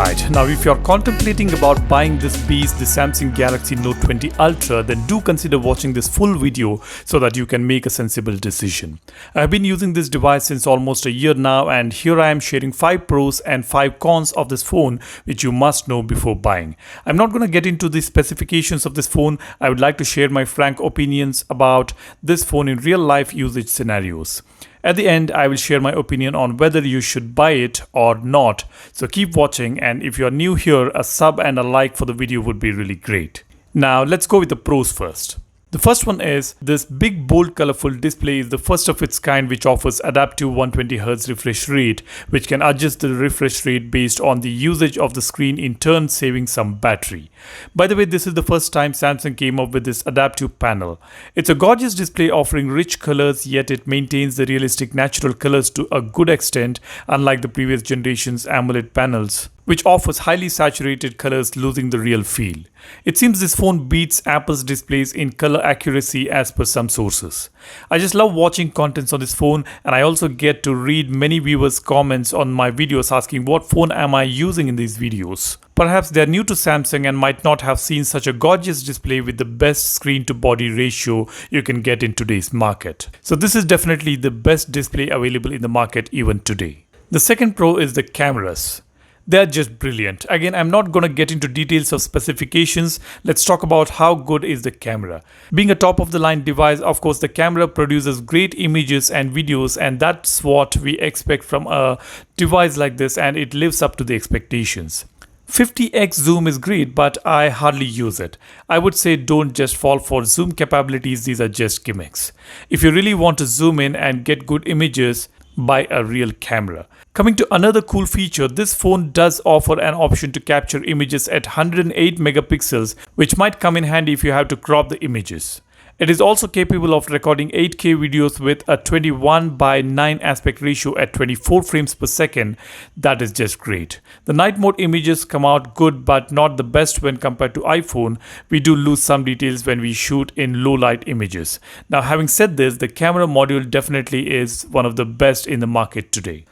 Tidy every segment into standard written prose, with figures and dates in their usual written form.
Alright, now if you're contemplating about buying this beast, the Samsung Galaxy Note 20 Ultra, then do consider watching this full video so that you can make a sensible decision. I've been using this device since almost a year now, and here I am sharing 5 pros and 5 cons of this phone which you must know before buying. I'm not going to get into the specifications of this phone. I would like to share my frank opinions about this phone in real life usage scenarios. At the end, I will share my opinion on whether you should buy it or not. So keep watching, and if you are new here, a sub and a like for the video would be really great. Now let's go with the pros first. The first one is this big, bold, colorful display is the first of its kind, which offers adaptive 120Hz refresh rate, which can adjust the refresh rate based on the usage of the screen, in turn saving some battery. By the way, this is the first time Samsung came up with this adaptive panel. It's a gorgeous display offering rich colors, yet it maintains the realistic natural colors to a good extent, unlike the previous generation's AMOLED panels, which offers highly saturated colors, losing the real feel. It seems this phone beats Apple's displays in color accuracy as per some sources. I just love watching contents on this phone, and I also get to read many viewers' comments on my videos asking what phone am I using in these videos. Perhaps they are new to Samsung and might not have seen such a gorgeous display with the best screen to body ratio you can get in today's market. So this is definitely the best display available in the market even today. The second pro is the cameras. They're just brilliant. Again, I'm not gonna get into details of specifications. Let's talk about how good is the camera. Being a top of the line device, of course, the camera produces great images and videos, and that's what we expect from a device like this, and it lives up to the expectations. 50x zoom is great, but I hardly use it. I would say don't just fall for zoom capabilities, these are just gimmicks. If you really want to zoom in and get good images, buy a real camera. Coming to another cool feature, this phone does offer an option to capture images at 108 megapixels, which might come in handy if you have to crop the images. It is also capable of recording 8K videos with a 21:9 aspect ratio at 24 frames per second. That is just great. The night mode images come out good, but not the best when compared to iPhone. We do lose some details when we shoot in low light images. Now, having said this, the camera module definitely is one of the best in the market today.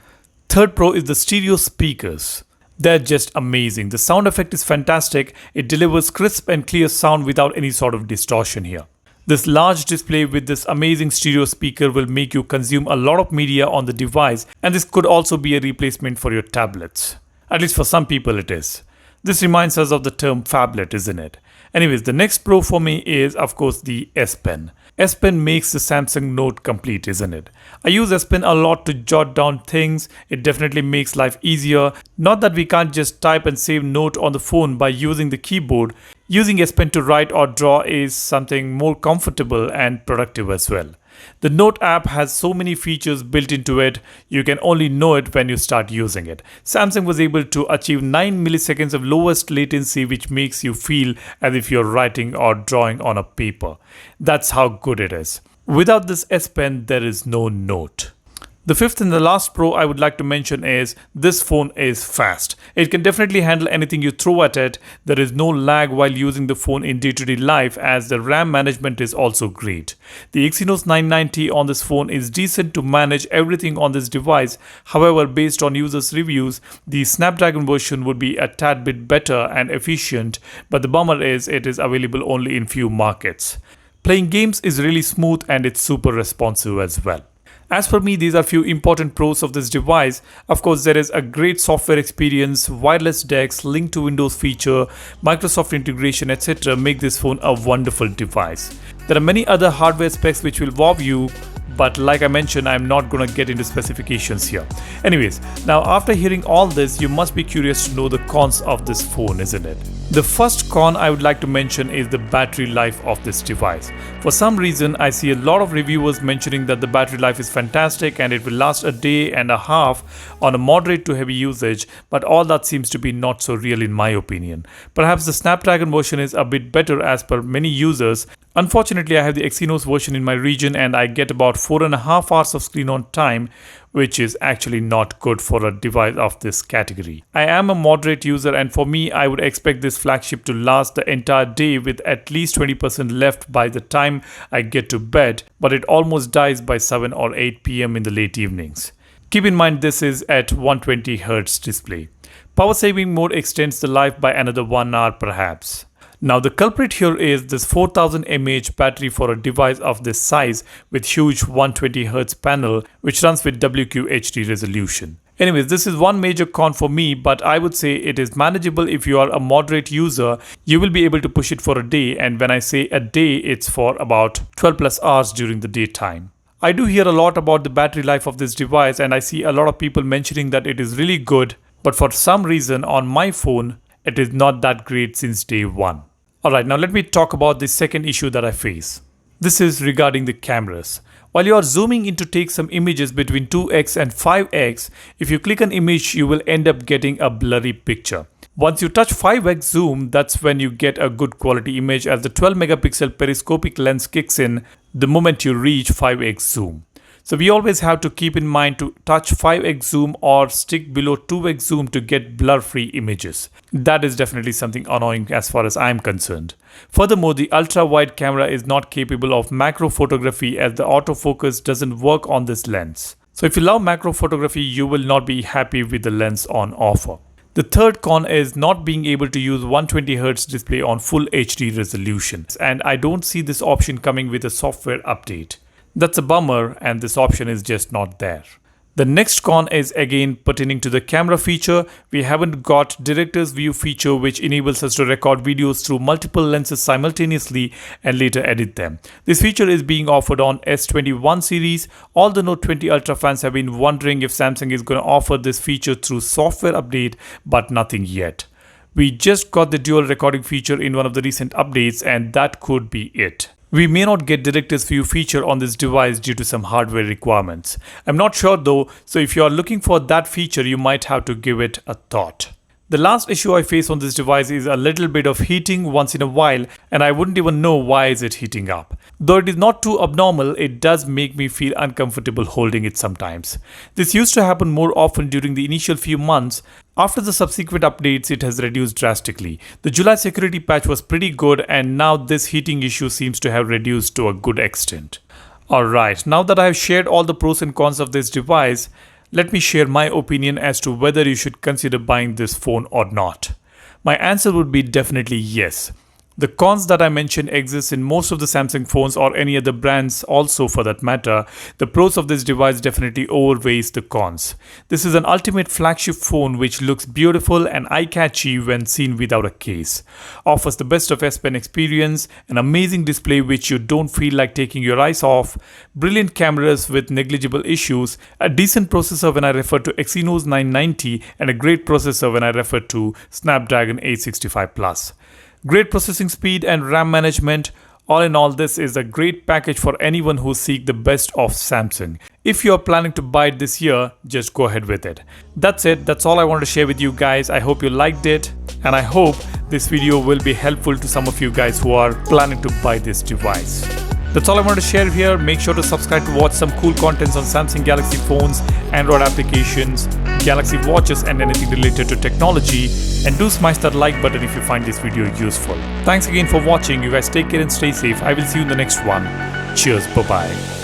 Third pro is the stereo speakers. They're just amazing. The sound effect is fantastic. It delivers crisp and clear sound without any sort of distortion here. This large display with this amazing stereo speaker will make you consume a lot of media on the device, and this could also be a replacement for your tablets. At least for some people it is. This reminds us of the term phablet, isn't it? Anyways, the next pro for me is, of course, the S Pen. S Pen makes the Samsung Note complete, isn't it? I use S Pen a lot to jot down things. It definitely makes life easier. Not that we can't just type and save note on the phone by using the keyboard. Using S Pen to write or draw is something more comfortable and productive as well. The Note app has so many features built into it, you can only know it when you start using it. Samsung was able to achieve 9 milliseconds of lowest latency, which makes you feel as if you're writing or drawing on a paper. That's how good it is. Without this S Pen, there is no Note. The fifth and the last pro I would like to mention is this phone is fast. It can definitely handle anything you throw at it. There is no lag while using the phone in day-to-day life, as the RAM management is also great. The exynos 990 on this phone is decent to manage everything on this device. However, based on users' reviews, the Snapdragon version would be a tad bit better and efficient, but the bummer is it is available only in few markets. Playing games is really smooth and it's super responsive as well. As for me, these are few important pros of this device. Of course, there is a great software experience, wireless DeX, link to Windows feature, Microsoft integration, etc. make this phone a wonderful device. There are many other hardware specs which will wow you, but like I mentioned, I'm not gonna get into specifications here. Anyways, now after hearing all this, you must be curious to know the cons of this phone, isn't it? The first con I would like to mention is the battery life of this device. For some reason, I see a lot of reviewers mentioning that the battery life is fantastic and it will last a day and a half on a moderate to heavy usage, but all that seems to be not so real in my opinion. Perhaps the Snapdragon version is a bit better as per many users. Unfortunately, I have the exynos version in my region and I get about 4.5 hours of screen on time, which is actually not good for a device of this category. I am a moderate user, and for me, I would expect this flagship to last the entire day with at least 20% left by the time I get to bed, but it almost dies by 7 or 8 p.m. in the late evenings. Keep in mind this is at 120Hz display. Power saving mode extends the life by another 1 hour perhaps. Now the culprit here is this 4000 mAh battery for a device of this size with huge 120Hz panel which runs with WQHD resolution. Anyways, this is one major con for me, but I would say it is manageable if you are a moderate user. You will be able to push it for a day, and when I say a day, it's for about 12 plus hours during the daytime. I do hear a lot about the battery life of this device, and I see a lot of people mentioning that it is really good, but for some reason on my phone, it is not that great since day one. Alright, now let me talk about the second issue that I face. This is regarding the cameras. While you are zooming in to take some images between 2x and 5x, if you click an image, you will end up getting a blurry picture. Once you touch 5x zoom, that's when you get a good quality image as the 12 megapixel periscopic lens kicks in the moment you reach 5x zoom. So we always have to keep in mind to touch 5x zoom or stick below 2x zoom to get blur-free images. That is definitely something annoying as far as I'm concerned. Furthermore, the ultra-wide camera is not capable of macro photography as the autofocus doesn't work on this lens. So if you love macro photography, you will not be happy with the lens on offer. The third con is not being able to use 120Hz display on full HD resolution, and I don't see this option coming with a software update. That's a bummer, and this option is just not there. The next con is again pertaining to the camera feature. We haven't got director's view feature which enables us to record videos through multiple lenses simultaneously and later edit them. This feature is being offered on S21 series. All the Note 20 Ultra fans have been wondering if Samsung is going to offer this feature through software update, but nothing yet. We just got the dual recording feature in one of the recent updates, and that could be it. We may not get director's view feature on this device due to some hardware requirements. I'm not sure though, so if you are looking for that feature, you might have to give it a thought. The last issue I face on this device is a little bit of heating once in a while, and I wouldn't even know why is it heating up. Though it is not too abnormal, it does make me feel uncomfortable holding it sometimes. This used to happen more often during the initial few months. After the subsequent updates, it has reduced drastically. The July security patch was pretty good, and now this heating issue seems to have reduced to a good extent. Alright, now that I have shared all the pros and cons of this device, let me share my opinion as to whether you should consider buying this phone or not. My answer would be definitely yes. The cons that I mentioned exist in most of the Samsung phones or any other brands also for that matter. The pros of this device definitely outweighs the cons. This is an ultimate flagship phone which looks beautiful and eye-catchy when seen without a case. Offers the best of S Pen experience, an amazing display which you don't feel like taking your eyes off, brilliant cameras with negligible issues, a decent processor when I refer to exynos 990 and a great processor when I refer to Snapdragon 865 Plus. Great processing speed and RAM management. All in all, this is a great package for anyone who seeks the best of Samsung. If you are planning to buy it this year, just go ahead with it. That's it. That's all I wanted to share with you guys. I hope you liked it, and I hope this video will be helpful to some of you guys who are planning to buy this device. That's all I wanted to share here. Make sure to subscribe to watch some cool contents on Samsung Galaxy phones, Android applications, Galaxy watches and anything related to technology. And do smash that like button if you find this video useful. Thanks again for watching. You guys take care and stay safe. I will see you in the next one. Cheers. Bye-bye.